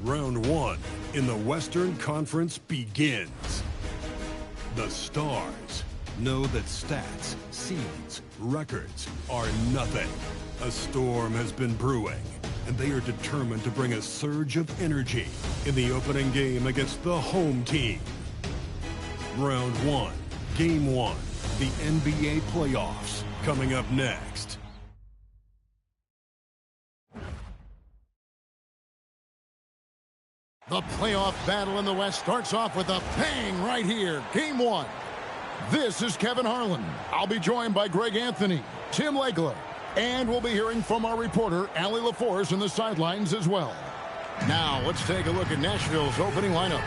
Round one in the Western Conference begins. The Stars know that stats, seeds, records are nothing. A storm has been brewing, and they are determined to bring a surge of energy in the opening game against the home team. Round one, game one, the NBA playoffs, coming up next. The playoff battle in the West starts off with a bang right here. Game one. This is Kevin Harlan. I'll be joined by Greg Anthony, Tim Legler, and we'll be hearing from our reporter, Allie LaForce, in the sidelines as well. Now, let's take a look at Nashville's opening lineup.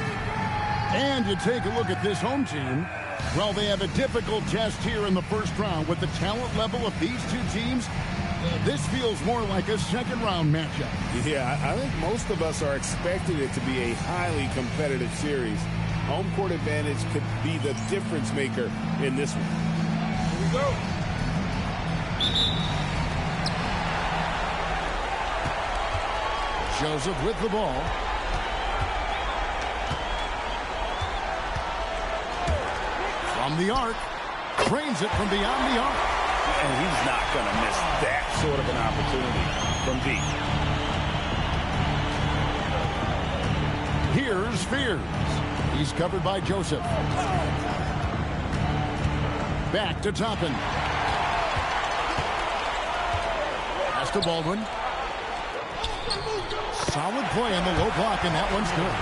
And you take a look at this home team. Well, they have a difficult test here in the first round. With the talent level of these two teams, this feels more like a second-round matchup. Yeah, I think most of us are expecting it to be a highly competitive series. Home court advantage could be the difference maker in this one. Here we go. Joseph with the ball. From the arc. Trains it from beyond the arc. And he's not going to miss that sort of an opportunity from deep. Here's Fears. He's covered by Joseph. Back to Toppin. Pass to Baldwin. Solid play on the low block, and that one's good.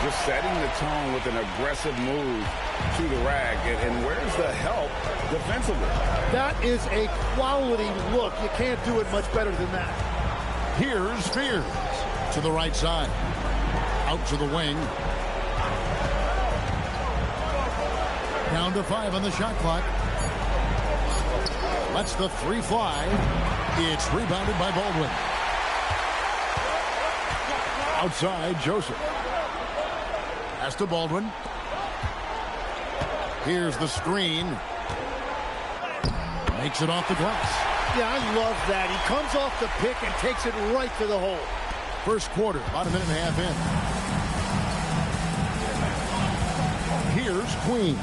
Just setting the tone with an aggressive move to the rack. And where's the help defensively? That is a quality look. You can't do it much better than that. Here's Fears to the right side. Out to the wing. Down to 5 on the shot clock. Lets the 3 fly. It's rebounded by Baldwin. Outside, Joseph. Pass to Baldwin. Here's the screen. Makes it off the glass. Yeah, I love that. He comes off the pick and takes it right to the hole. First quarter, about a minute and a half in. Here's Queen.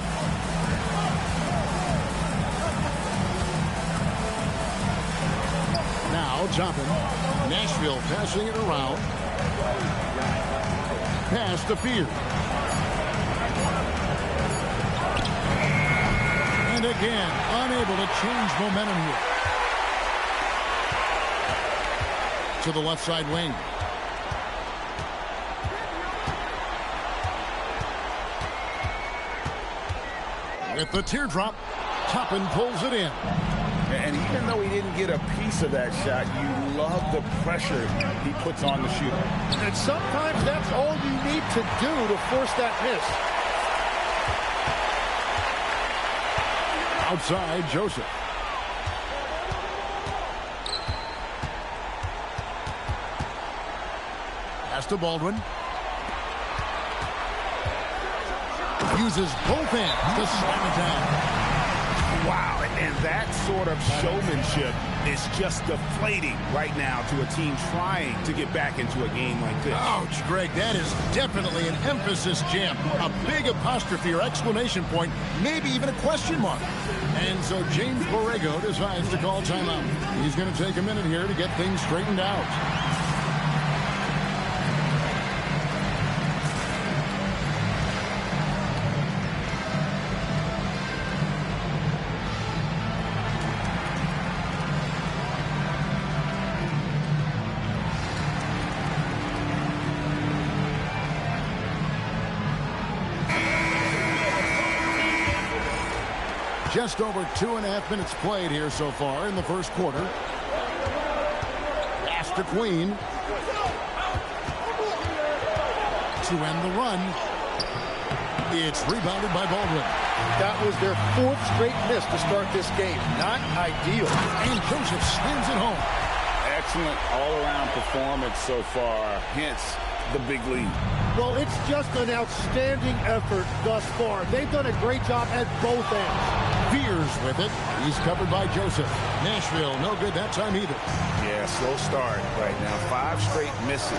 Now Toppin. Nashville passing it around. Pass to Fears. And again, unable to change momentum here. To the left side wing. With the teardrop, Toppin pulls it in. And even though he didn't get a piece of that shot, you love the pressure he puts on the shooter. And sometimes that's all you need to do to force that miss. Outside, Joseph. Pass to Baldwin. Uses both hands to slam it down. Wow, and that sort of showmanship is just deflating right now to a team trying to get back into a game like this. Ouch, Greg, that is definitely an emphasis jam. A big apostrophe or exclamation point, maybe even a question mark. And so James Borrego decides to call timeout. He's going to take a minute here to get things straightened out. Just over 2.5 minutes played here so far in the first quarter. Pass to Queen. To end the run. It's rebounded by Baldwin. That was their 4th straight miss to start this game. Not ideal. And Joseph slams it home. Excellent all-around performance so far. Hence the big lead. Well, it's just an outstanding effort thus far. They've done a great job at both ends. Fears with it. He's covered by Joseph. Nashville, no good that time either. Yeah, slow start right now. 5 straight misses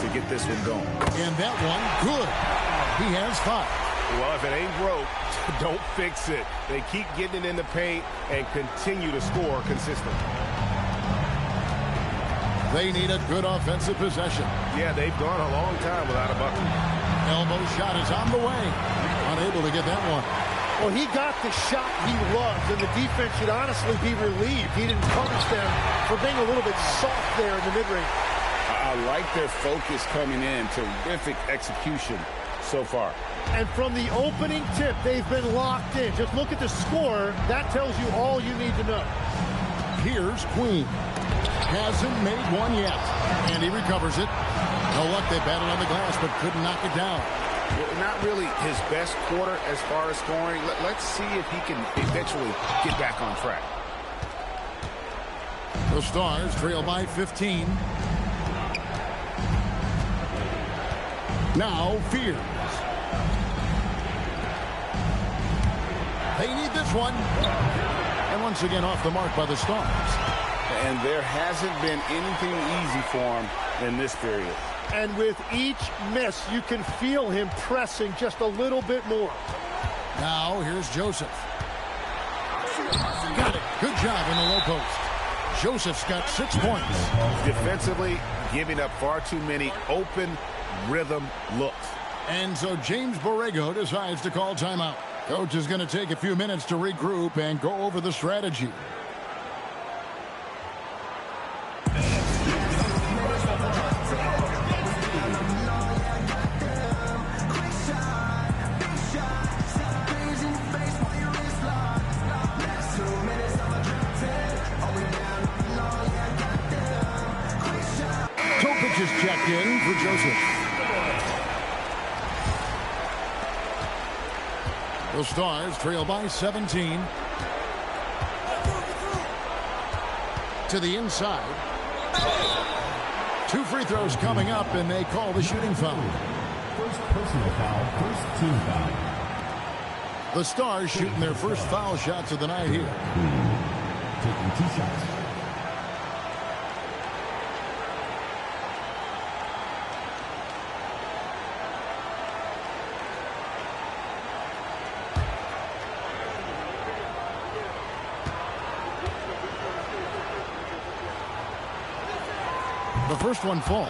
to get this one going. And that one, good. He has 5. Well, if it ain't broke, don't fix it. They keep getting it in the paint and continue to score consistently. They need a good offensive possession. Yeah, they've gone a long time without a bucket. Elbow shot is on the way. Unable to get that one. Well, he got the shot he loves, and the defense should honestly be relieved. He didn't punish them for being a little bit soft there in the mid-range. I like their focus coming in. Terrific execution so far. And from the opening tip, they've been locked in. Just look at the score. That tells you all you need to know. Here's Queen. Hasn't made one yet. And he recovers it. No luck, they battled on the glass, but couldn't knock it down. Not really his best quarter as far as scoring. Let's see if he can eventually get back on track. The Stars trail by 15. Now Fears. They need this one. And once again off the mark by the Stars. And there hasn't been anything easy for him in this period. And with each miss, you can feel him pressing just a little bit more. Now here's Joseph. Got it. Good job in the low post. Joseph's got 6 points. Defensively, giving up far too many open rhythm looks. And so James Borrego decides to call timeout. Coach is going to take a few minutes to regroup and go over the strategy. Just checked in for Joseph. The Stars trail by 17. To the inside. 2 free throws coming up, and they call the shooting foul. First personal foul, first team foul. The Stars shooting their first foul shots of the night here. Taking 2 shots. The first one falls.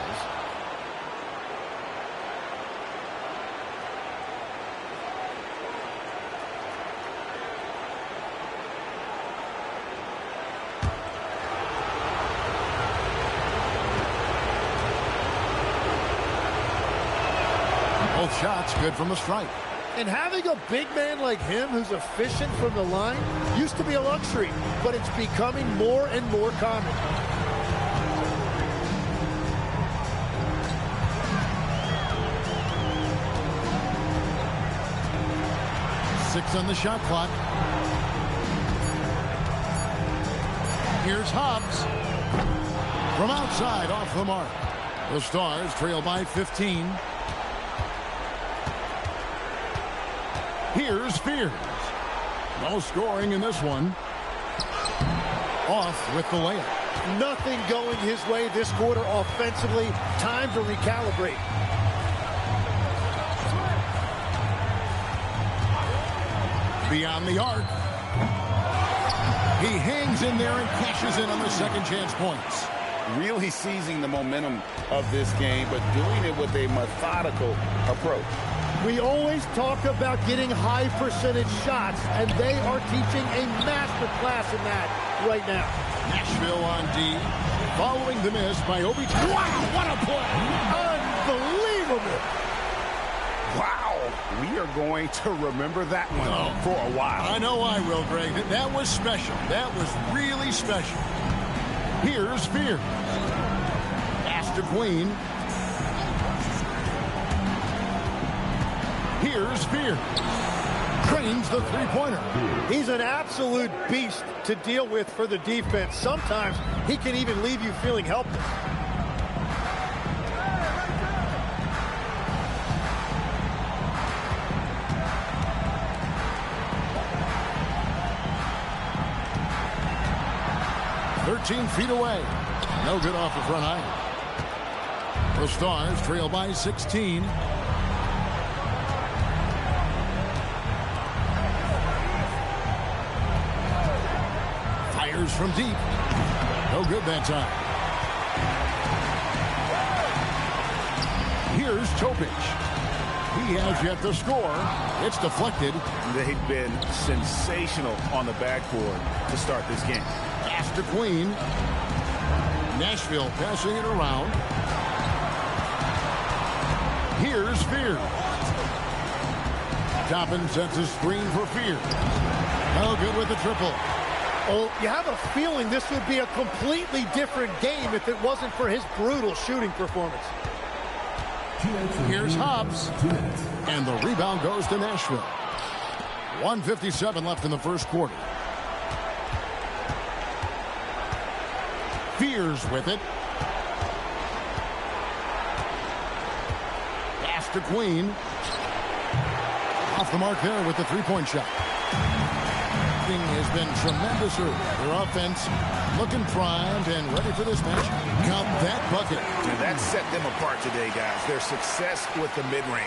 Both shots good from the stripe. And having a big man like him who's efficient from the line used to be a luxury, but it's becoming more and more common. Six on the shot clock. Here's Hobbs. From outside, off the mark. The Stars trail by 15. Here's Fears. No scoring in this one. Off with the layup. Nothing going his way this quarter offensively. Time to recalibrate. Beyond the arc. He hangs in there and cashes in on the second chance points. Really seizing the momentum of this game, but doing it with a methodical approach. We always talk about getting high percentage shots, and they are teaching a master class in that right now. Nashville on D. Following the miss by Obi. Wow, what a play! Unbelievable! Wow, we are going to remember that one for a while. I know I will, Greg. That was special. That was really special. Here's Fears. Pass to Queen. Here's Fears. Trains the three-pointer. He's an absolute beast to deal with for the defense. Sometimes he can even leave you feeling helpless. 14 feet away. No good off the front iron. The Stars trail by 16. Fires from deep. No good that time. Here's Topic. He has yet to score. It's deflected. They've been sensational on the backboard to start this game. Pass to Queen. Nashville passing it around. Here's Fear. Toppin sets a screen for Fear. No good with the triple. Oh, you have a feeling this would be a completely different game if it wasn't for his brutal shooting performance. Here's Hobbs. And the rebound goes to Nashville. 1:57 left in the first quarter. Fears with it. Pass to Queen. Off the mark there with the three-point shot. Has been tremendous early. Their offense looking primed and ready for this match. Count that bucket. And that set them apart today, guys. Their success with the mid-range.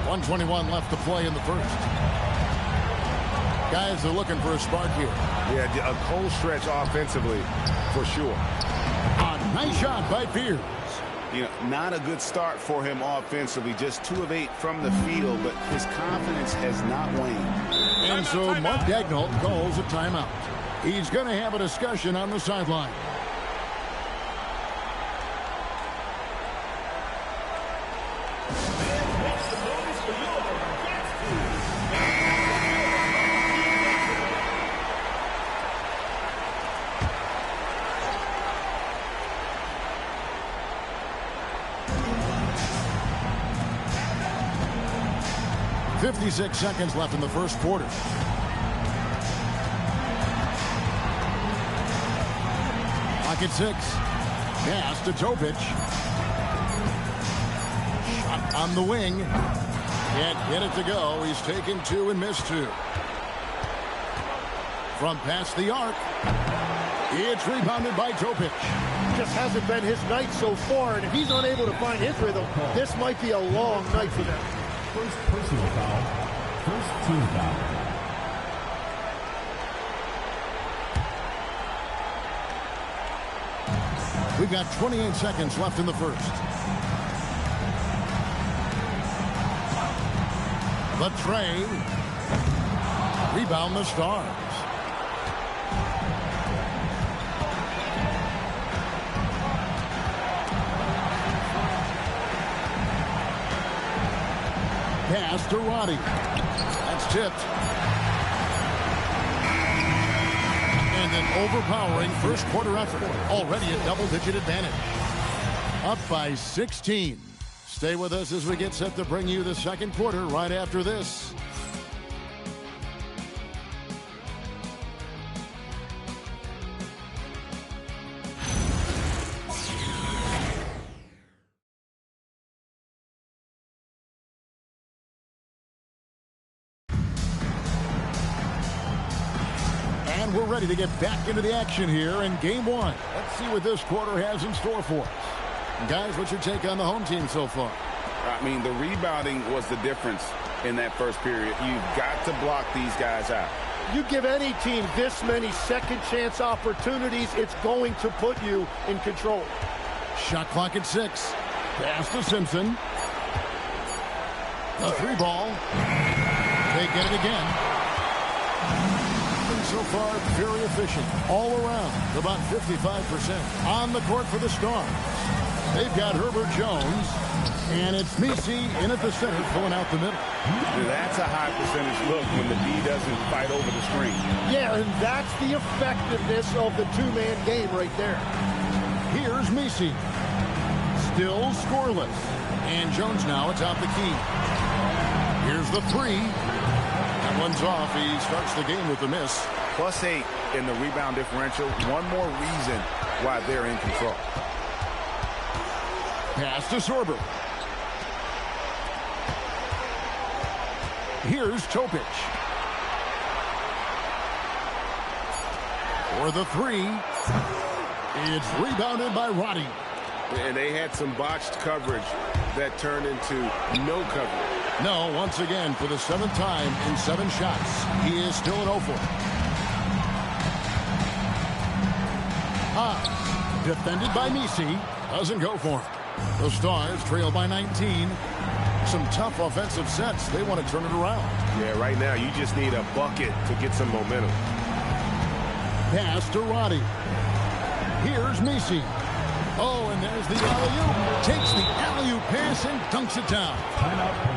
.121 left to play in the first. Guys are looking for a spark here. Yeah, a cold stretch offensively, for sure. A nice shot by Fears. You know, not a good start for him offensively. Just 2 of 8 from the field, but his confidence has not waned. And so Mark Daigneault calls a timeout. He's going to have a discussion on the sideline. .56 seconds left in the first quarter. Pocket 6. Pass to Topic. Shot on the wing. Can't get it to go. He's taken 2 and missed 2. From past the arc. It's rebounded by Topic. Just hasn't been his night so far, and if he's unable to find his rhythm, this might be a long night for them. First personal foul. First team foul. We've got 28 seconds left in the first. The tray. Rebound the Stars. Pass to Roddy. That's tipped. And an overpowering first quarter effort. Already a double-digit advantage. Up by 16. Stay with us as we get set to bring you the second quarter right after this. And we're ready to get back into the action here in game 1. Let's see what this quarter has in store for us. Guys, what's your take on the home team so far? I mean, the rebounding was the difference in that first period. You've got to block these guys out. You give any team this many second chance opportunities, it's going to put you in control. Shot clock at 6. Pass to Simpson. The 3-ball. They get it again. So far, very efficient all around, about 55% on the court for the Stars. They've got Herbert Jones, and it's Messi in at the center, pulling out the middle. That's a high percentage look when the D doesn't fight over the screen. Yeah, and that's the effectiveness of the two-man game right there. Here's Messi. Still scoreless. And Jones now atop the key. Here's the 3. That one's off. He starts the game with a miss. +8 in the rebound differential. One more reason why they're in control. Pass to Sorber. Here's Topic. For the three. It's rebounded by Roddy. And they had some botched coverage that turned into no coverage. No, once again, for the 7th time in 7 shots, he is still an 0 for. Defended by Misi. Doesn't go for it. The Stars trail by 19. Some tough offensive sets. They want to turn it around. Yeah, right now you just need a bucket to get some momentum. Pass to Roddy. Here's Misi. Oh, and there's the alley-oop. Takes the alley-oop pass and dunks it down.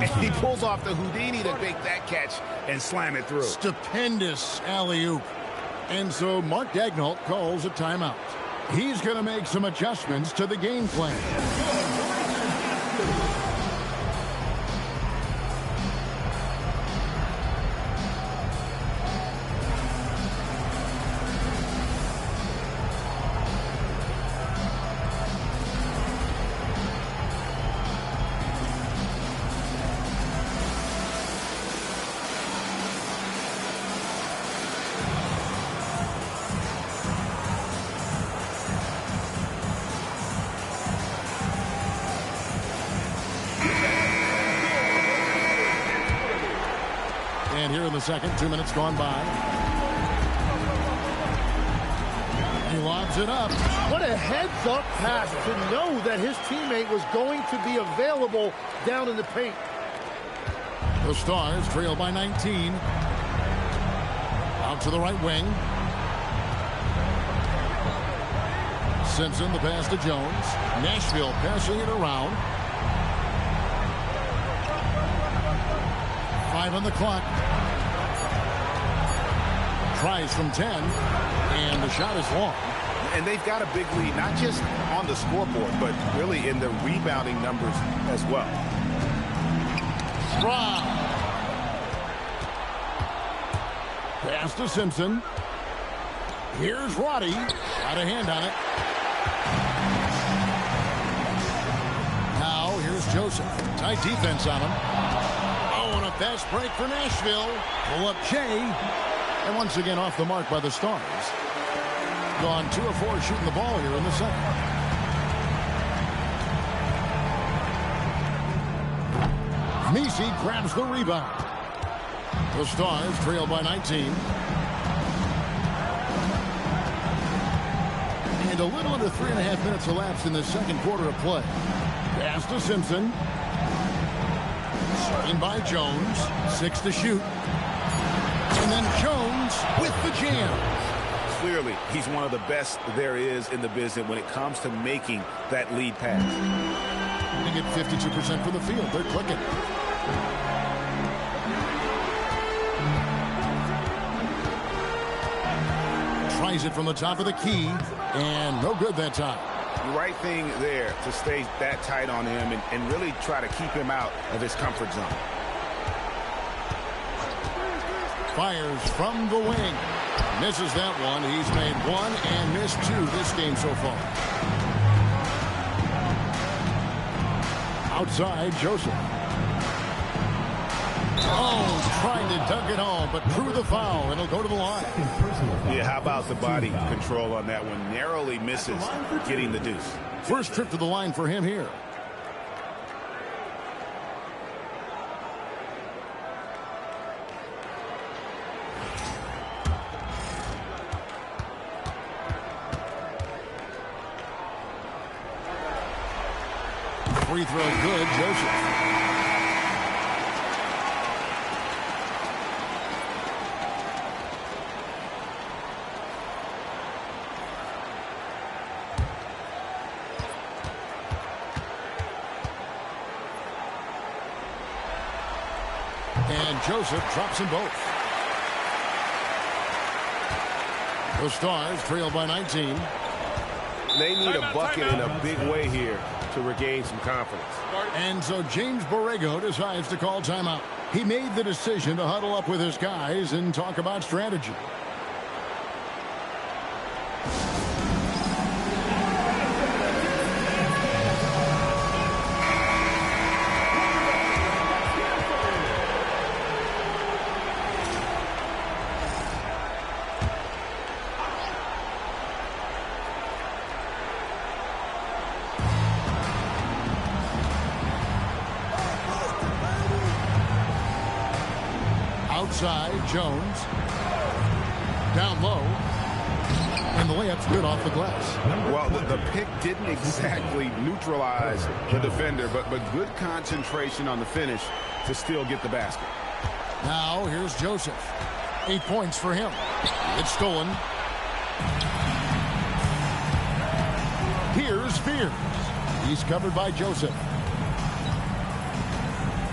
And he pulls off the Houdini to make that catch and slam it through. Stupendous alley-oop. And so Mark Daigneault calls a timeout. He's going to make some adjustments to the game plan. And here in the second, 2 minutes gone by. He lobs it up. What a heads-up pass to know that his teammate was going to be available down in the paint. The Stars trail by 19. Out to the right wing. Simpson, the pass to Jones. Nashville passing it around. 5 on the clock. Tries from 10, and the shot is long. And they've got a big lead, not just on the scoreboard, but really in the rebounding numbers as well. Strong. Pass to Simpson. Here's Roddy. Got a hand on it. Now here's Joseph. Tight defense on him. Oh, and a fast break for Nashville. Pull up Jay. And once again off the mark by the Stars. Gone 2 of 4 shooting the ball here in the second. Misi grabs the rebound. The Stars trail by 19. And a little under 3.5 minutes elapsed in the second quarter of play. Pass to Simpson. Screen by Jones. 6 to shoot. And then Jones with the jam. Clearly, he's one of the best there is in the business when it comes to making that lead pass. They get 52% from the field. They're clicking. Tries it from the top of the key, and no good that time. The right thing there to stay that tight on him and really try to keep him out of his comfort zone. Fires from the wing. Misses that one. He's made 1 and missed 2 this game so far. Outside, Joseph. Oh, trying to dunk it home, but drew the foul, and it'll go to the line. Yeah, how about the body control on that one? Narrowly misses getting the deuce. First trip to the line for him here. Free throw good, Joseph. And Joseph drops them both. The Stars trail by 19. They need a bucket in a big way here to regain some confidence. And so James Borrego decides to call timeout. He made the decision to huddle up with his guys and talk about strategy. Outside, Jones. Down low. And the layup's good off the glass. Well, the pick didn't exactly neutralize the defender, but good concentration on the finish to still get the basket. Now, here's Joseph. 8 points for him. It's stolen. Here's Fears. He's covered by Joseph.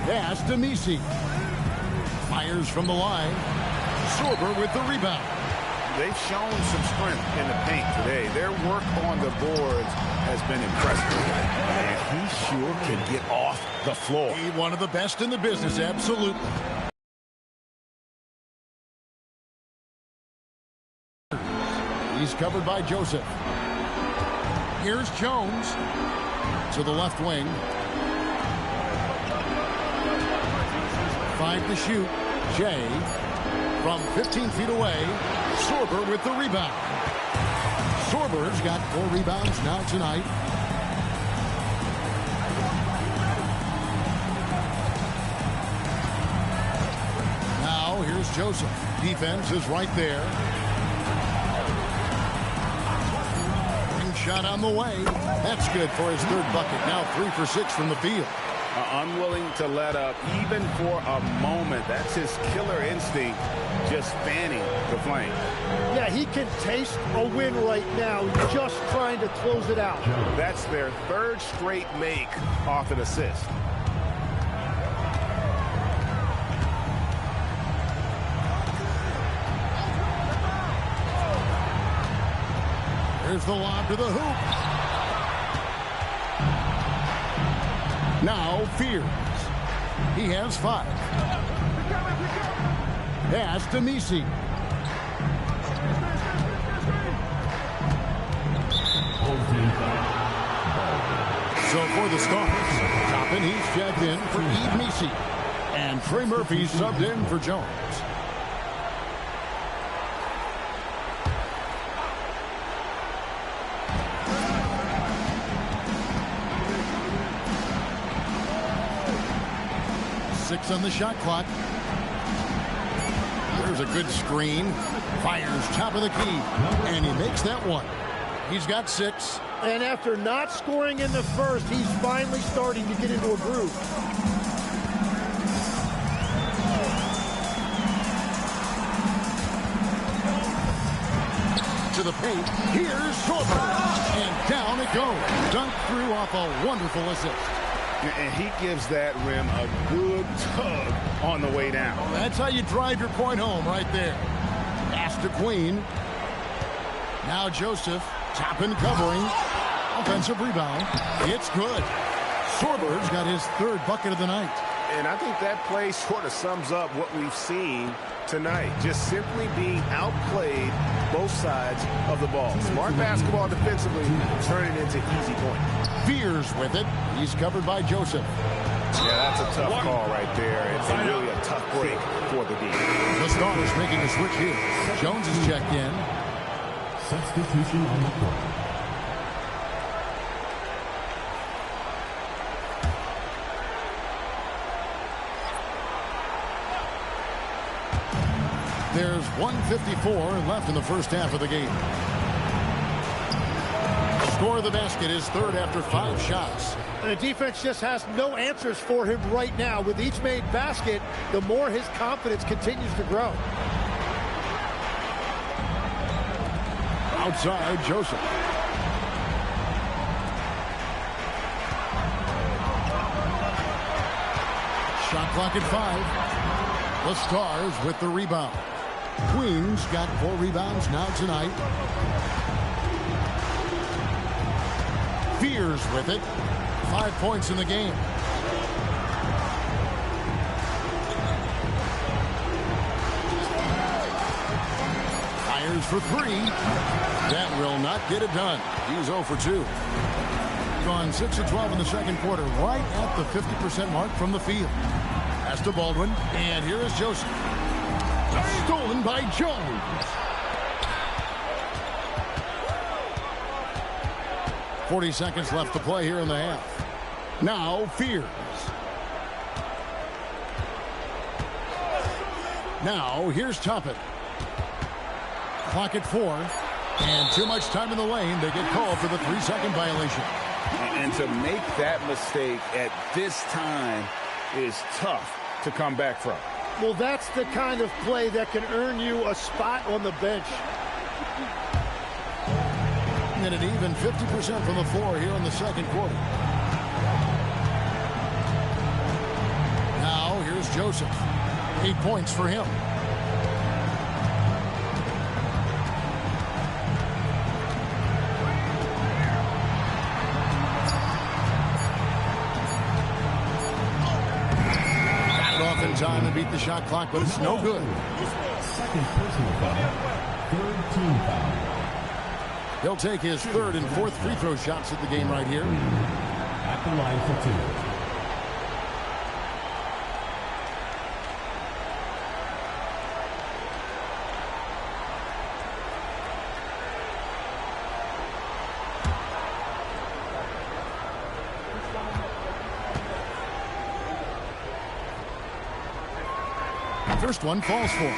Pass to Misi. Fires from the line. Sorber with the rebound. They've shown some strength in the paint today. Their work on the boards has been impressive. And he sure can get off the floor. He's one of the best in the business, absolutely. He's covered by Joseph. Here's Jones to the left wing. 5 to shoot. Jay from 15 feet away. Sorber with the rebound. Sorber's got 4 rebounds now tonight. Now here's Joseph. Defense is right there. Shot on the way. That's good for his 3rd bucket. Now 3 for 6 from the field. Unwilling to let up even for a moment. That's his killer instinct, just fanning the flame. Yeah, he can taste a win right now, just trying to close it out. That's their 3rd straight make off an assist. Here's the lob to the hoop. Now Fears. He has 5. Pass to Misi. So for the Stars, Toppin, he's checked in for Eve Misi. And Trey Murphy subbed in for Jones. On the shot clock. There's a good screen. Fires top of the key. And he makes that one. He's got 6. And after not scoring in the first, he's finally starting to get into a groove. To the paint. Here's Sorber. And down it goes. Dunked through off a wonderful assist. And he gives that rim a good tug on the way down. That's how you drive your point home right there. Pass to Queen. Now Joseph. Toppin covering. Offensive rebound. It's good. Sorber's got his 3rd bucket of the night. And I think that play sort of sums up what we've seen tonight. Just simply being outplayed both sides of the ball. Smart basketball defensively, turning into easy points. Fears with it. He's covered by Joseph. Yeah, that's a tough call right there. It's really a tough break for the D. The Stars making a switch here. Jones is checked in. Substitution on the court. There's 1:54 left in the first half of the game. Score of the basket is 3rd after 5 shots. And the defense just has no answers for him right now. With each made basket, the more his confidence continues to grow. Outside, Joseph. Shot clock at 5. The Stars with the rebound. Queen's got 4 rebounds now tonight. Fears with it. 5 points in the game. Fires for 3. That will not get it done. He's 0 for 2. Gone 6 of 12 in the second quarter, right at the 50% mark from the field. Pass to Baldwin, and here is Joseph. Stolen by Jones. 40 seconds left to play here in the half. Now Fears. Now, here's Toppin. Clock at 4. And too much time in the lane. They get called for the 3-second violation. And to make that mistake at this time is tough to come back from. Well, that's the kind of play that can earn you a spot on the bench. And an even 50% from the floor here in the second quarter. Now, here's Joseph. 8 points for him. Time to beat the shot clock, but it's no good. Second personal foul. Third team foul. He'll take his third and fourth free throw shots at the game right here. At the line for 2. First one falls for him.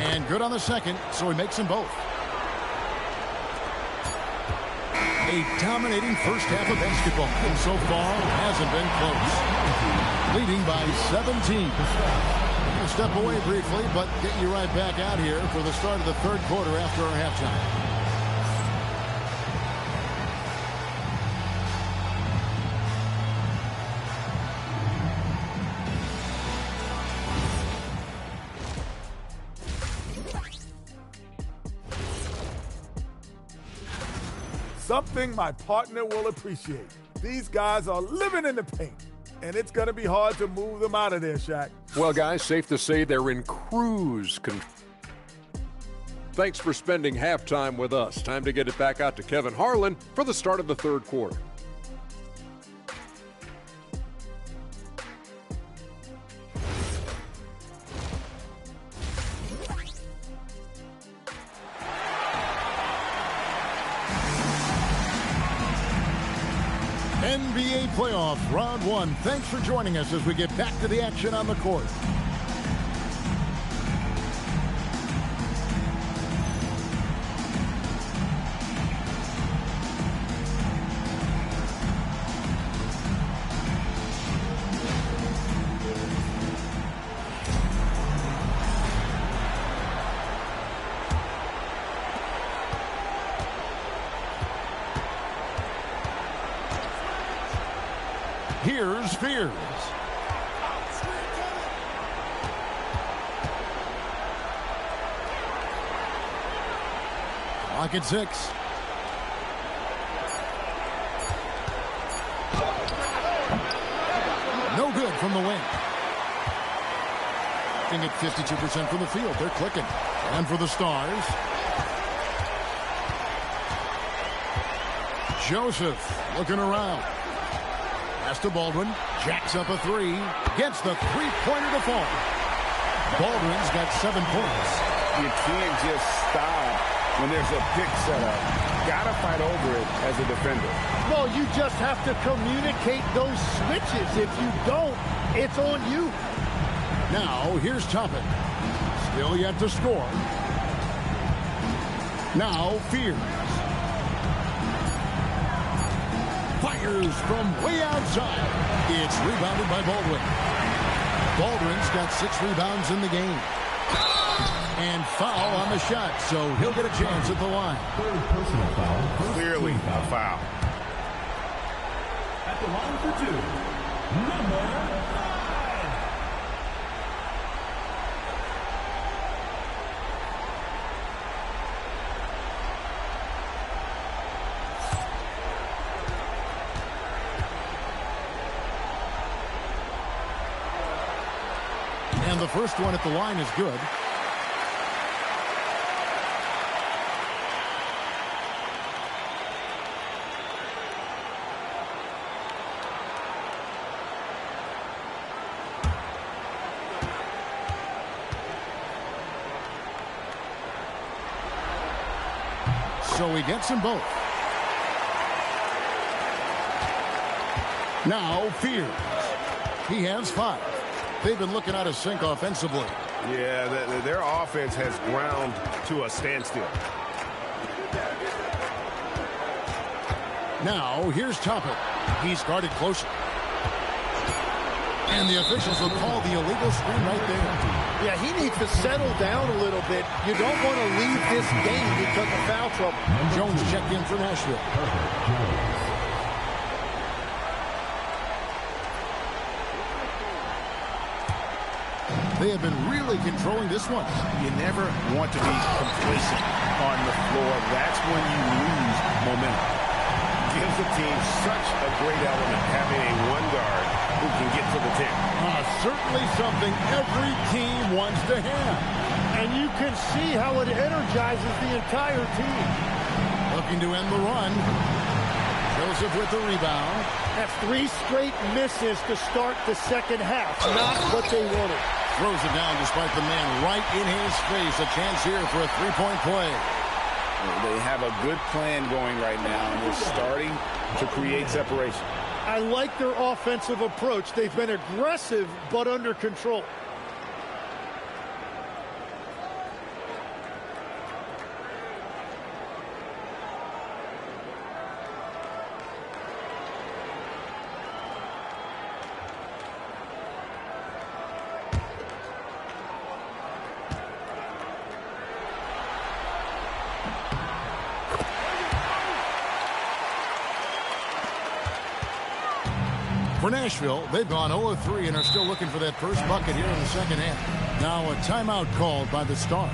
And good on the second, so he makes them both. A dominating first half of basketball, and so far hasn't been close. Leading by 17. We'll step away briefly, but get you right back out here for the start of the third quarter after our halftime. Something my partner will appreciate. These guys are living in the paint, and it's going to be hard to move them out of there, Shaq. Well, guys, safe to say they're in cruise control. Thanks for spending halftime with us. Time to get it back out to Kevin Harlan for the start of the third quarter. NBA playoffs, round one. Thanks for joining us as we get back to the action on the court. Here's Fears. Clock at 6. No good from the wing. Looking at 52% from the field. They're clicking. And for the Stars, Joseph looking around. Pass to Baldwin, jacks up a three, gets the three-pointer to fall. Baldwin's got 7 points. You can't just stop when there's a pick set up. Gotta fight over it as a defender. No, you just have to communicate those switches. If you don't, it's on you. Now, here's Toppin. Still yet to score. Now, Fears. Fires from way outside. It's rebounded by Baldwin. Baldwin's got 6 rebounds in the game. And foul on the shot, so he'll get a chance at the line. Third personal foul. Clearly a foul. At the line for 2. Number 5. And the first one at the line is good. So he gets them both. Now Fears. He has 5. They've been looking out of sync offensively. Yeah, their offense has ground to a standstill. Now here's Toppin. He's guarded closer. And the officials will call the illegal screen right there. Yeah, he needs to settle down a little bit. You don't want to leave this game because of foul trouble. Jones checked in for Nashville. They have been really controlling this one. You never want to be complacent on the floor. That's when you lose momentum. Gives the team such a great element having a one guard who can get to the 10. Certainly something every team wants to have. And you can see how it energizes the entire team. Looking to end the run. Joseph with the rebound. That's 3 straight misses to start the second half. Not what they wanted. Throws it down despite the man right in his face. A chance here for a 3-point play. They have a good plan going right now, and they're starting to create separation. I like their offensive approach. They've been aggressive, but under control. For Nashville, they've gone 0-3 and are still looking for that first bucket here in the second half. Now a timeout called by the Stars.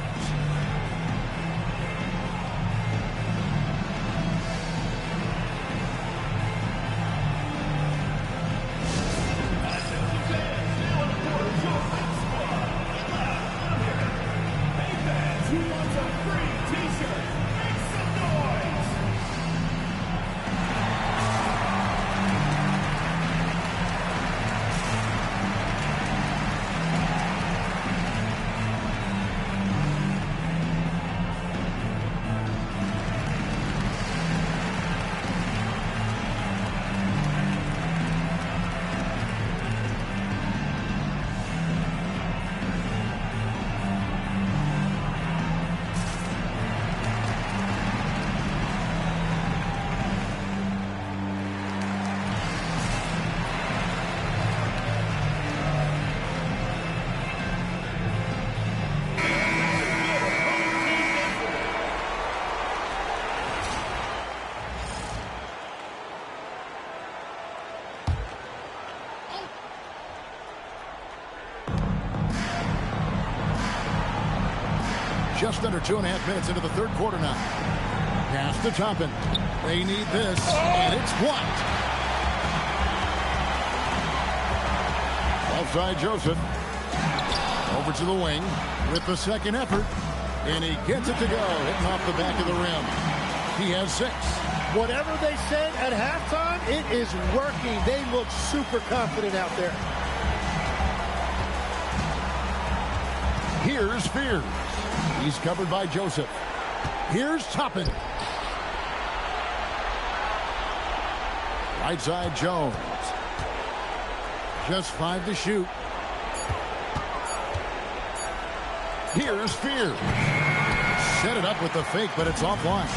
Just under 2.5 minutes into the third quarter now. Pass to Toppin. They need this, and it's blocked. Outside Joseph. Over to the wing with the second effort. And he gets it to go, hitting off the back of the rim. He has 6. Whatever they said at halftime, it is working. They look super confident out there. Here's Fears. He's covered by Joseph. Here's Toppin. Right side Jones. Just 5 to shoot. Here's Fears. Set it up with the fake, but it's offline.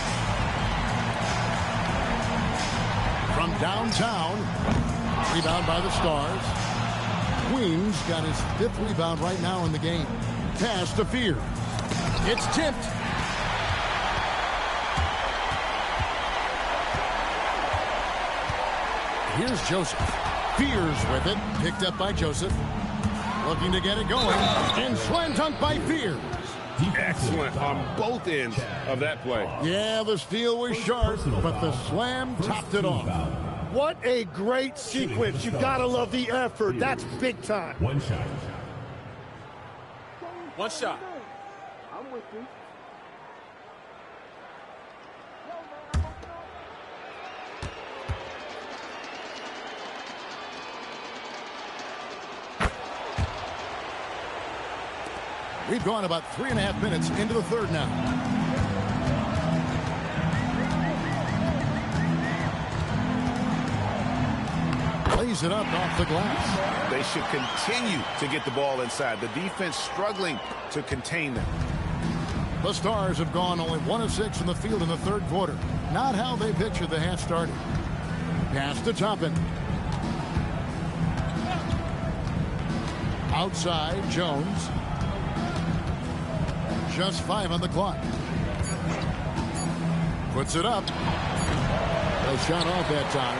From downtown. Rebound by the Stars. Queens got his 5th rebound right now in the game. Pass to Fears. It's tipped. Here's Joseph. Fears with it. Picked up by Joseph. Looking to get it going. And slam dunk by Fears. Excellent on both ends of that play. Yeah, the steal was sharp, but the slam topped it off. What a great sequence. You gotta love the effort. That's big time. One shot. One shot. I'm with you. We've gone about 3.5 minutes into the third now. lays it up off the glass. They should continue to get the ball inside. The defense struggling to contain them. The Stars have gone only 1 of 6 from the field in the third quarter. Not how they pictured the half started. Pass to Toppin. Outside, Jones. Just 5 on the clock. Puts it up. A shot off that time.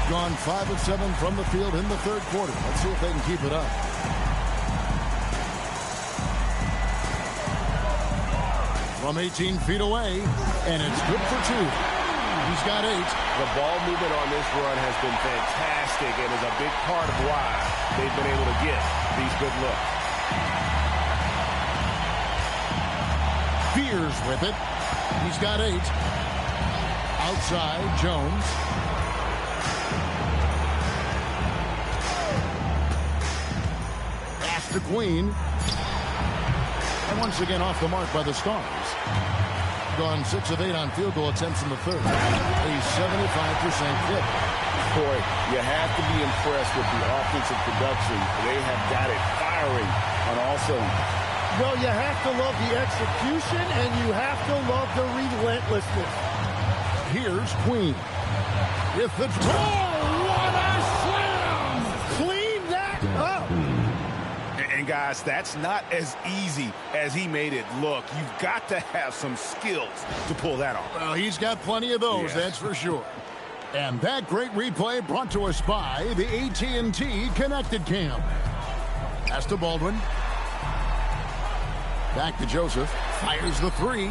Gone 5 of 7 from the field in the third quarter. Let's see if they can keep it up. From 18 feet away, and it's good for 2. He's got 8. The ball movement on this run has been fantastic and is a big part of why they've been able to get these good looks. Fears with it. He's got 8. Outside, Jones. Pass to Queen. And once again off the mark by the Stars. Gone 6 of 8 on field goal attempts in the third. A 75% hit. Boy, you have to be impressed with the offensive production. They have got it firing on all cylinders. Well, you have to love the execution, and you have to love the relentlessness. Here's Queen. With the what a slam! Clean that up! And guys, that's not as easy as he made it look. You've got to have some skills to pull that off. Well, he's got plenty of those, that's for sure. And that great replay brought to us by the AT&T Connected Cam. Pass to Baldwin. Back to Joseph. Fires the 3.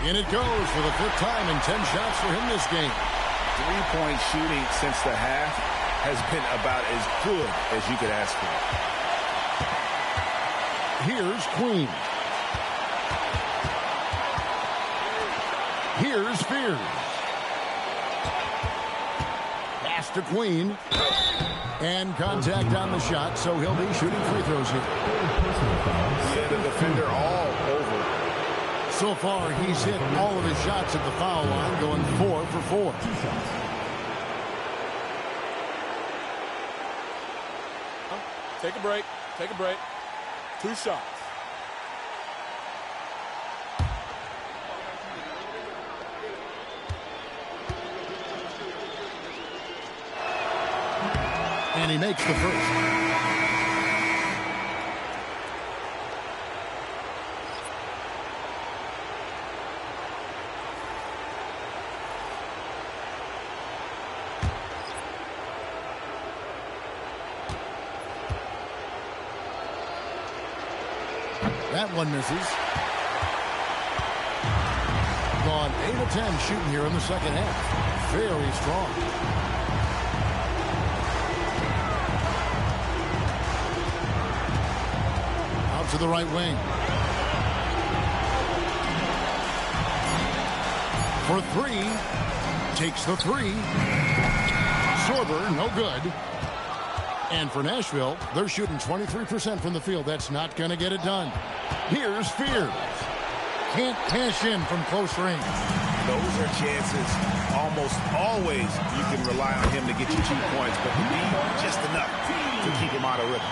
In it goes for the 5th time and 10 shots for him this game. 3-point shooting since the half has been about as good as you could ask for. Here's Queen. Here's Fears. Pass to Queen. And contact on the shot, so he'll be shooting free throws here. Yeah, the defender all over. So far, he's hit all of his shots at the foul line, going 4 for 4. Take a break. Take a break. 2 shots. And he makes the first. That one misses. Gone 8 of 10 shooting here in the second half. Very strong. Out to the right wing. For 3. Takes the 3. Sorber, no good. And for Nashville, they're shooting 23% from the field. That's not going to get it done. Here's Fears. Can't cash in from close range. Those are chances. Almost always you can rely on him to get you 2 points, but you need just enough to keep him out of rhythm.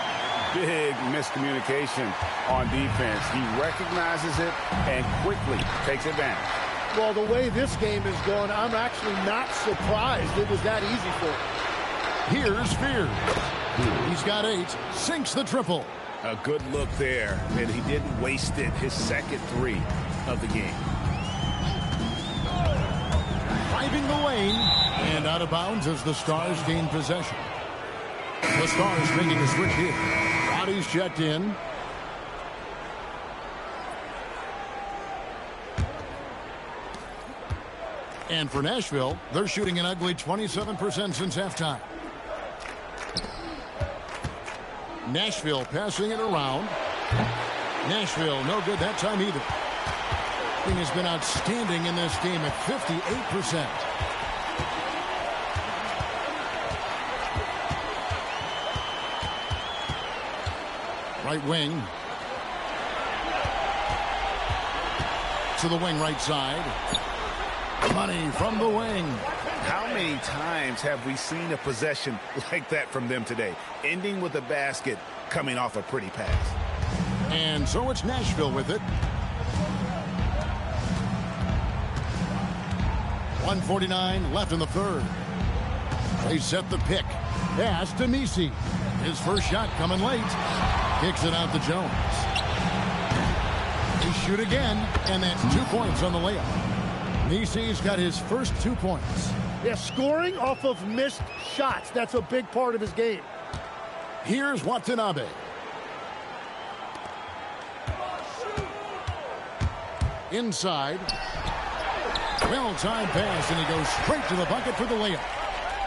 Big miscommunication on defense. He recognizes it and quickly takes advantage. Well, the way this game is going, I'm actually not surprised it was that easy for him. Here's Fears. He's got 8. Sinks the triple. A good look there, and he didn't waste it. His second 3 of the game. Driving the lane. And out of bounds as the Stars gain possession. The Stars making a switch here. Bodies checked in. And for Nashville, they're shooting an ugly 27% since halftime. Nashville passing it around. Nashville no good that time either. He has been outstanding in this game at 58%. Right wing. To the wing right side. Money from the wing. How many times have we seen a possession like that from them today? Ending with a basket, coming off a pretty pass. And so it's Nashville with it. 1:49 left in the third. They set the pick. Pass to Misi. His first shot coming late. Kicks it out to Jones. They shoot again, and that's 2 points on the layup. Misi's got his first 2 points. Yeah, scoring off of missed shots. That's a big part of his game. Here's Watanabe. Inside. Well-timed pass, and he goes straight to the bucket for the layup.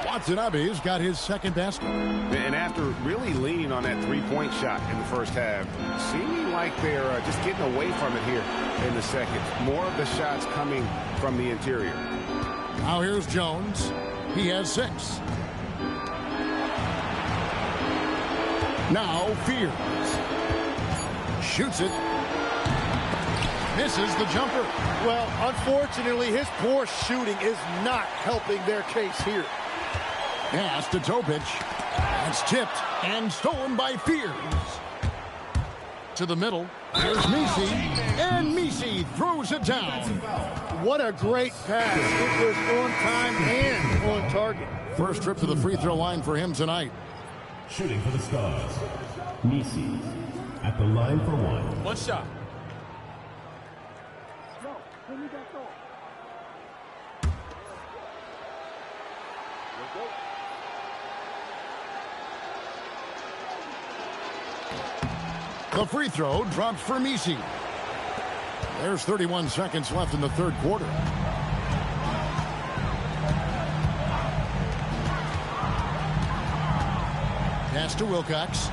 Watanabe's got his second basket. And after really leaning on that three-point shot in the first half, seeming like they're just getting away from it here in the second. More of the shots coming from the interior. Now here's Jones. He has 6. Now Fears. Shoots it. Misses the jumper. Well, unfortunately, his poor shooting is not helping their case here. Pass to Topic. That's tipped and stolen by Fears. To the middle. Here's Misi. And Misi throws it down. What a great pass. It was on time and on target. First trip to the free throw line for him tonight. Shooting for the Stars, Misi at the line for one. One shot. The free throw drops for Misi. There's 31 seconds left in the third quarter. Pass to Wilcox.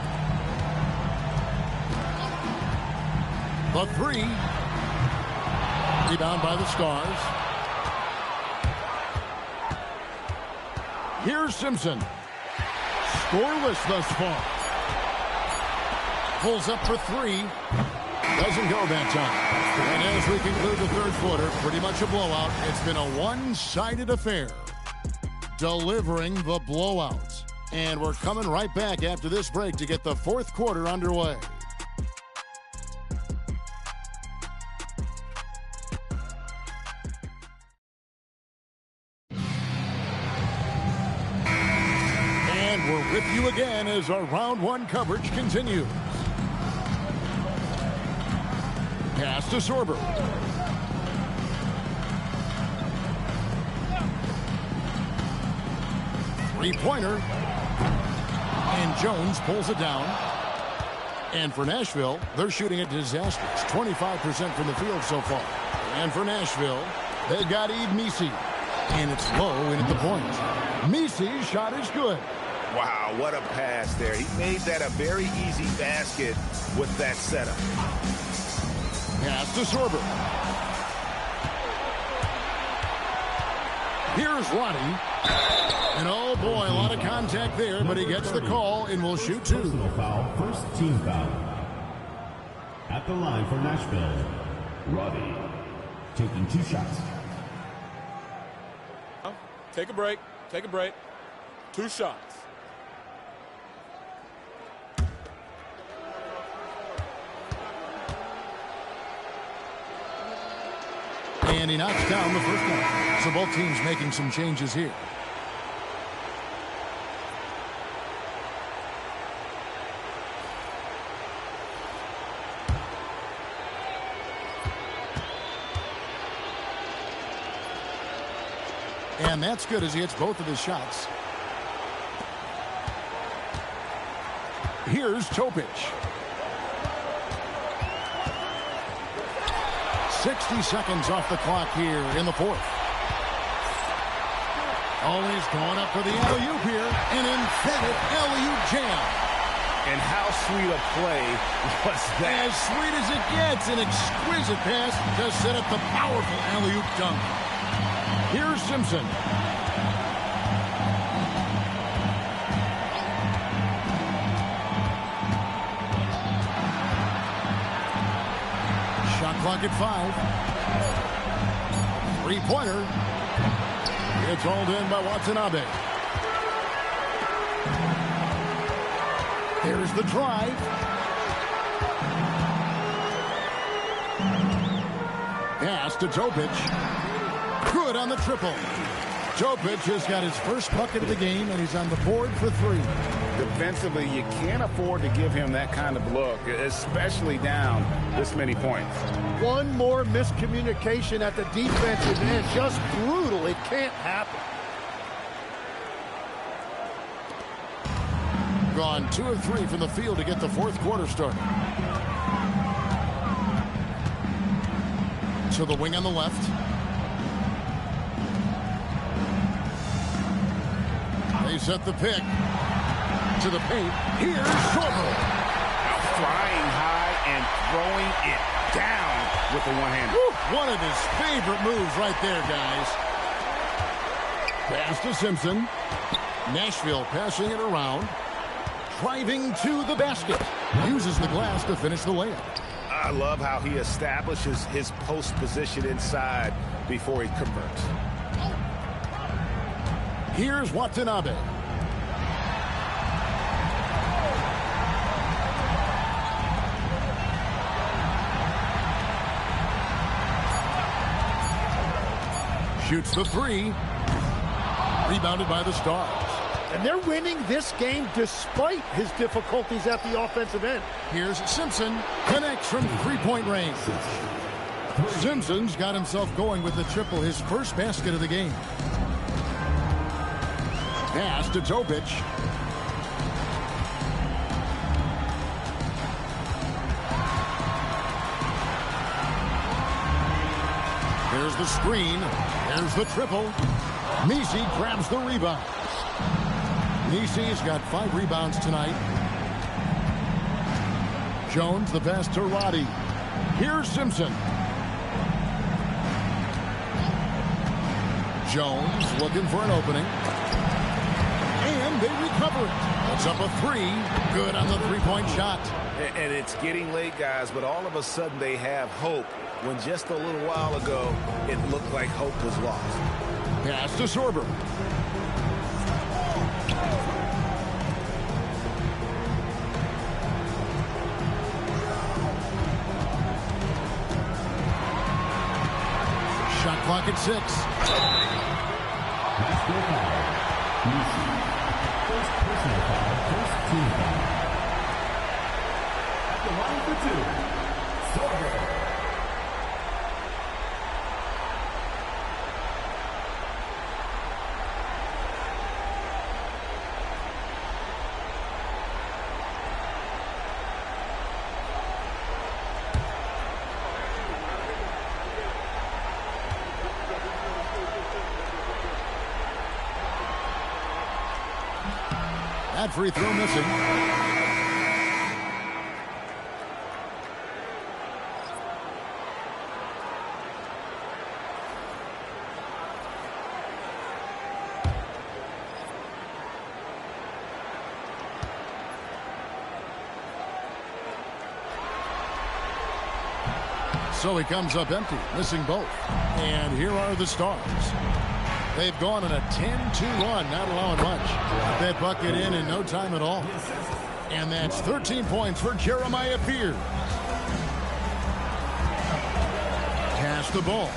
The 3. Rebound by the Stars. Here's Simpson. Scoreless thus far. Pulls up for 3. Doesn't go that time. And as we conclude the third quarter, pretty much a blowout. It's been a one-sided affair. Delivering the blowout. And we're coming right back after this break to get the fourth quarter underway. And we're with you again as our round one coverage continues. Pass to Sorber. Three-pointer. And Jones pulls it down. And for Nashville, they're shooting it disastrous. 25% from the field so far. And for Nashville, they've got Yves Misi. And it's low in at the point. Misi's shot is good. Wow, what a pass there. He made that a very easy basket with that setup. Pass to Sorber. Here's Roddy. And oh boy, a lot of contact there, but he gets the call and will shoot 2. Personal foul, first team foul. At the line for Nashville, Roddy taking 2 shots. Take a break. Take a break. 2 shots. And he knocks down the first one. So both teams making some changes here. And that's good as he hits both of his shots. Here's Topic. 60 seconds off the clock here in the fourth. Always going up for the alley-oop here. An emphatic alley-oop jam. And how sweet a play was that? As sweet as it gets. An exquisite pass to set up the powerful alley-oop dunk. Here's Simpson. Shot clock at 5. Three-pointer. It's hauled in by Watanabe. Here's the drive. Pass to Topic. Good on the triple. Topic has got his first bucket of the game, and he's on the board for 3. Defensively, you can't afford to give him that kind of look, especially down this many points. One more miscommunication at the defensive end. Just brutal. It can't happen. Gone 2 of 3 from the field to get the fourth quarter started. To the wing on the left. They set the pick. To the paint. Here's Sorbo. Flying high and throwing it down with the one-hander. One of his favorite moves right there, guys. Pass to Simpson. Nashville passing it around. Driving to the basket. Uses the glass to finish the layup. I love how he establishes his post position inside before he converts. Here's Watanabe. Shoots the 3. Rebounded by the Stars. And they're winning this game despite his difficulties at the offensive end. Here's Simpson. Connects from three-point range. Simpson's got himself going with the triple, his first basket of the game. Pass to Topic. Here's the screen. Here's the triple. Nisi grabs the rebound. Nisi's got 5 rebounds tonight. Jones the pass to Roddy. Here's Simpson. Jones looking for an opening. And they recover it. That's up a 3. Good on the three-point shot. And it's getting late, guys, but all of a sudden they have hope when just a little while ago it looked like hope was lost. Pass to Sorbo. Shot clock at 6. Nashville foul. First personal foul, first team foul. At the line for 2, Sorbo. That free throw missing. So he comes up empty, missing both. And here are the Stars. They've gone on a 10-2 run, not allowing much. Got that bucket in no time at all. And that's 13 points for Jeremiah Fears. Pass the ball.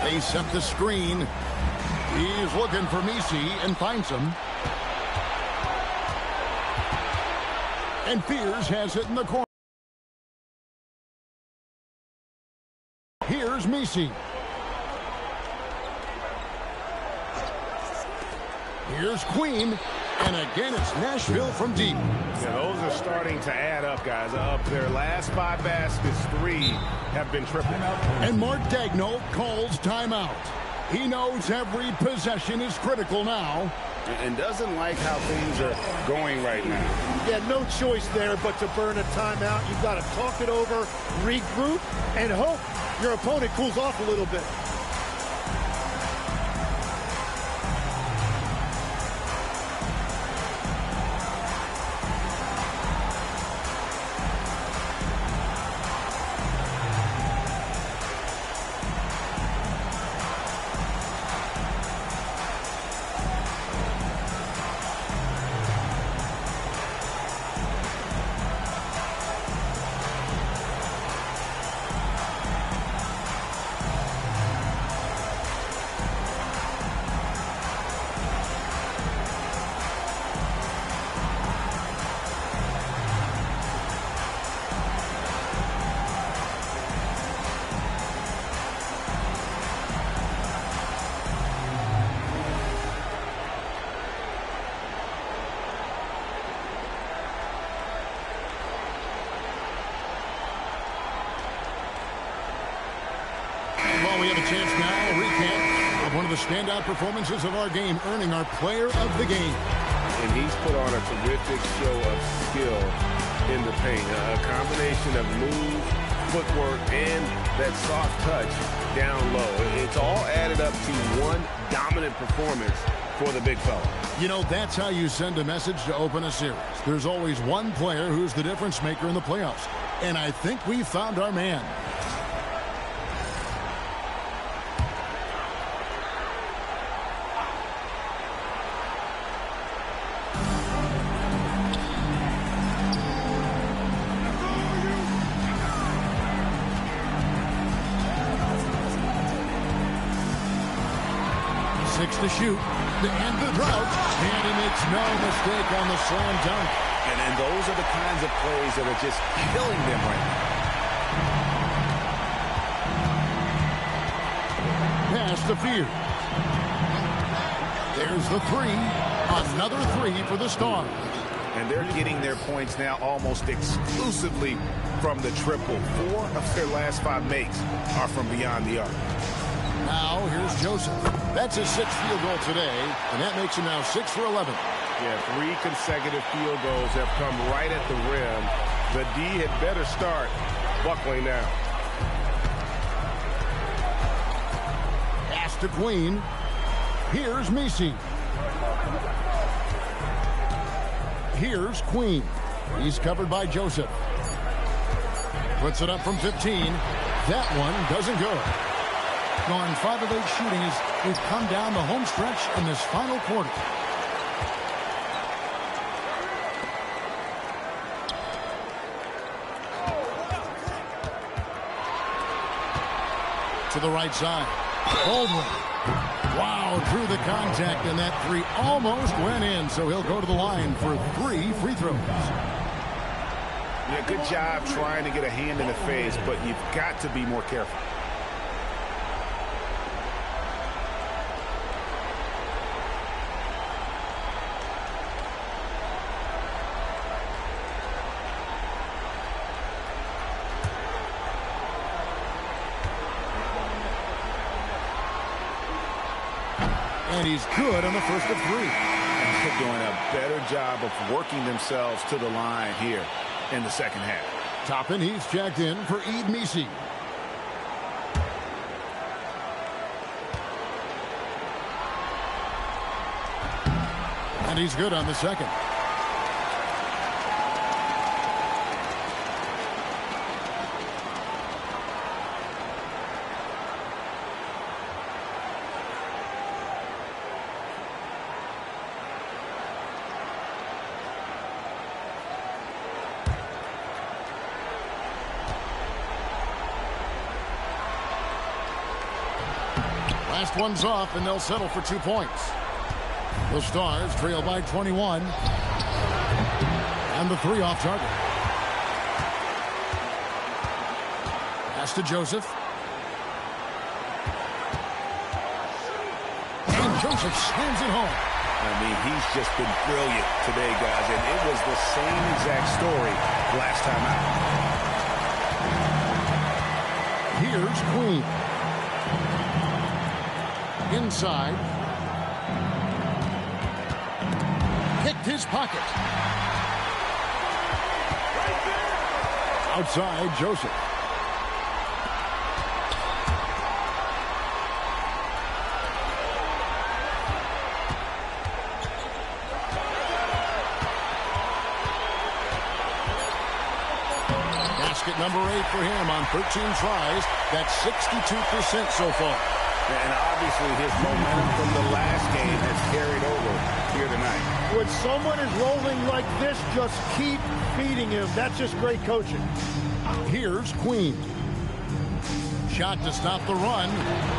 They set the screen. He's looking for Nisi and finds him. And Fears has it in the corner. Here's Nisi. Here's Queen, and again it's Nashville from deep. Yeah, those are starting to add up, guys. Of their last 5 baskets, 3 have been triple. And Mark Daigneault calls timeout. He knows every possession is critical now. And doesn't like how things are going right now. Yeah, no choice there but to burn a timeout. You've got to talk it over, regroup, and hope your opponent cools off a little bit. Well, we have a chance now, a recap of one of the standout performances of our game, earning our player of the game. And he's put on a terrific show of skill in the paint. A combination of move, footwork, and that soft touch down low. It's all added up to one dominant performance for the big fella. You know, that's how you send a message to open a series. There's always one player who's the difference maker in the playoffs. And I think we found our man. To shoot to end the drought, and he makes no mistake on the slam dunk. And those are the kinds of plays that are just killing them right now. Pass to Fear. There's the three. Another three for the Stars. And they're getting their points now almost exclusively from the triple. 4 of their last 5 makes are from beyond the arc. Now, here's Joseph. That's his 6th field goal today, and that makes him now 6 for 11. Yeah, 3 consecutive field goals have come right at the rim. The D had better start buckling now. Pass to Queen. Here's Messi. Here's Queen. He's covered by Joseph. Puts it up from 15. That one doesn't go. Gone 5 of 8 shooting as we've come down the home stretch in this final quarter. To the right side. Baldwin. Wow, through the contact, and that three almost went in, so he'll go to the line for 3 free throws. Yeah, good job trying to get a hand in the face, but you've got to be more careful. And he's good on the first of 3. They're doing a better job of working themselves to the line here in the second half. Toppin, he's checked in for Messi. And he's good on the second. Last one's off, and they'll settle for 2 points. The Stars trail by 21. And the 3 off target. Pass to Joseph. And Joseph slams it home. I mean, he's just been brilliant today, guys. And it was the same exact story last time out. Here's Queen. Inside. Picked his pocket. Outside, Joseph. Basket number 8 for him on 13 tries. That's 62% so far. And obviously his momentum from the last game has carried over here tonight. When someone is rolling like this, just keep feeding him. That's just great coaching. Here's Queen. Shot to stop the run.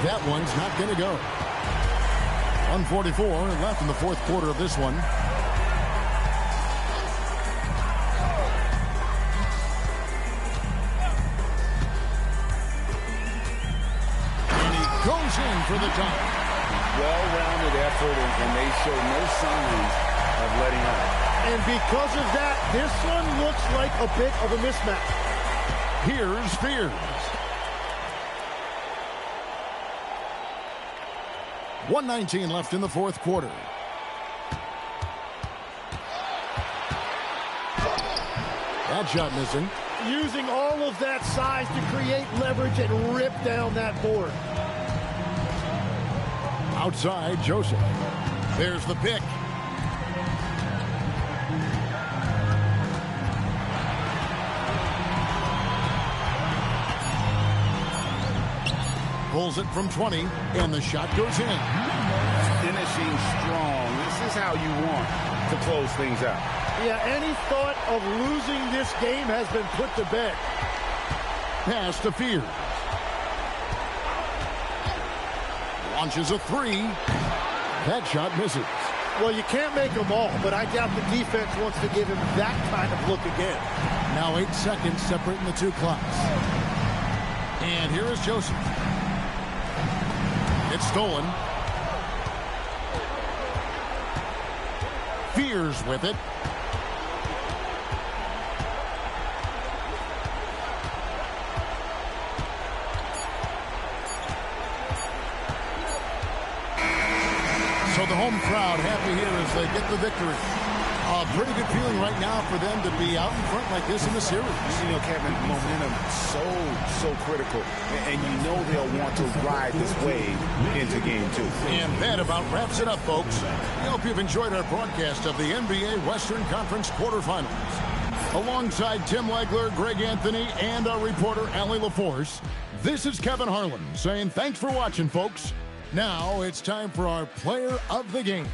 That one's not going to go. 1:44 left in the fourth quarter of this one. Goes in for the dunk. Well-rounded effort, and they show no signs of letting up. And because of that, this one looks like a bit of a mismatch. Here's Spears. 1:19 left in the fourth quarter. That shot missing. Using all of that size to create leverage and rip down that board. Outside, Joseph. There's the pick. Pulls it from 20, and the shot goes in. Finishing strong. This is how you want to close things out. Yeah, any thought of losing this game has been put to bed. Pass to Fears. Launches a three. That shot misses. Well, you can't make them all, but I doubt the defense wants to give him that kind of look again. Now 8 seconds separating the two clocks. And here is Joseph. It's stolen. Fears with it. So the home crowd happy here as they get the victory. A pretty good feeling right now for them to be out in front like this in the series. You know, Kevin, momentum so critical. And you know they'll want to ride this wave into game 2. And that about wraps it up, folks. We hope you've enjoyed our broadcast of the NBA Western Conference quarterfinals. Alongside Tim Legler, Greg Anthony, and our reporter, Allie LaForce, this is Kevin Harlan saying thanks for watching, folks. Now it's time for our player of the game.